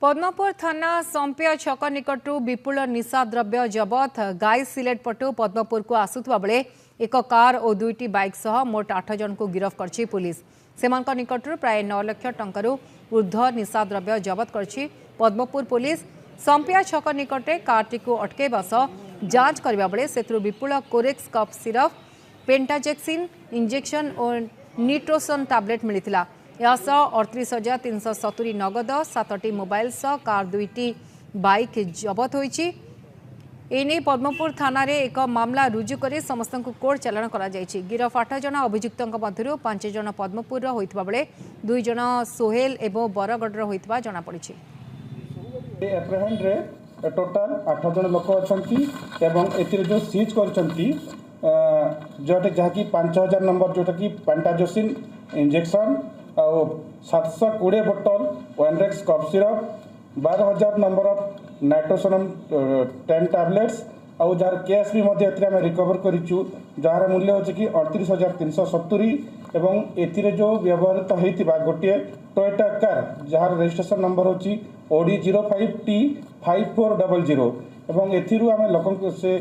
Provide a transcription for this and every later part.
पद्मपुर थाना संपिया छक निकटू विपुल निशा द्रव्य जबत गाई सिलेट पटु पद्मपुर को आसुवा बेले एक कार और दुईटी बाइक सह मोट 8 जन को गिरफ्त करछि पुलिस। सेमानक निकटू प्राय 9 लाख टंकारु ऊर्ध्व निशा द्रव्य जबत करछि पद्मपुर पुलिस। संपिया छक निकटे कारटी को अटकेबा सह जांच करबा बेले सेथुरु विपुल कोरेक्स कफ सिरप पेंटाजेक्सिन इंजेक्शन और निट्रोसन टैबलेट मिलिथिला। यासह 38,370 नगद 7टी मोबाइल सह कार दुईटी बाइक जबत होईछि। एने पद्मपुर थाना रे एक मामला रुजु करे समस्त कोर्ट चालाण करा जायछि। गिरफ 8 जन अभियुक्तक मध्यरु 5 जन पद्मपुर होइतबा बेले 2 जन सोहेल एवं बरगढ़ होइतबा जणा पड़िछि। एप्रिहेंड रे टोटल 8 जन लोक अछंती एवं एतिर जो सीज करछंती जोटे जहाँकि 5000 नंबर जोटा कि पेंटाजोसिन इंजेक्शन और 720 बोतल Onerex cough syrup 12000 number of नाइट्रोसोनम 10 टैबलेट्स और जार कैश भी मध्य रिकवर करूँ जार मूल्य होचे कि 38,370 एवं एथिरे जो व्यवहृत होता गोटे Toyota car jar registration number होची OD 05T 5400 एवं एथिरु आमे लोकन से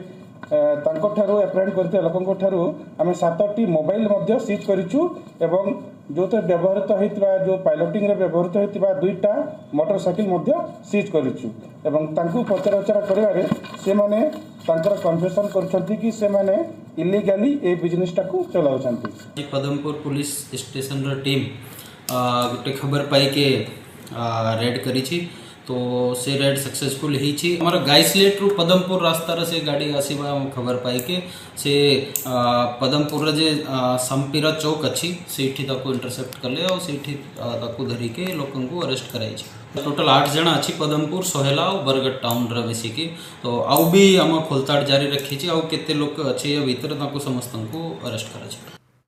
एप्रेंड करते लोकों ठारू आम 7टी मोबाइल मध्य सीज करिछु एवं जो व्यवहृत होता जो पायलटिंग रे व्यवहृत होता 2टा मोटरसाइकिल मध्य सीज करिछु एवं तांकु पचरा उचरा करिवारे से माने तांकर कन्फेशन करछंती कि से माने इलीगली ए बिजनेस टाकू चलाउछंती। पदमपुर पुलिस स्टेशन रो टीम गोटे खबर पाई के रेड करिछि तो से रेड सक्सेसफुल ही हमारा गाइसलेट रु पदमपुर रास्तार से गाड़ी आसवा खबर पाई के से पदमपुर जे संपीर चौक अच्छी से इंटरसेप्ट कले और से धरिके लोक अरेस्ट कराई। टोटल 8 जन अच्छी पदमपुर सोहेला और बरगढ़ टाउन मिसिकी तो आउ भी आम खोलताड़ जारी रखी आउ केते लोक अच्छे भीतर समस्त को अरेस्ट करा।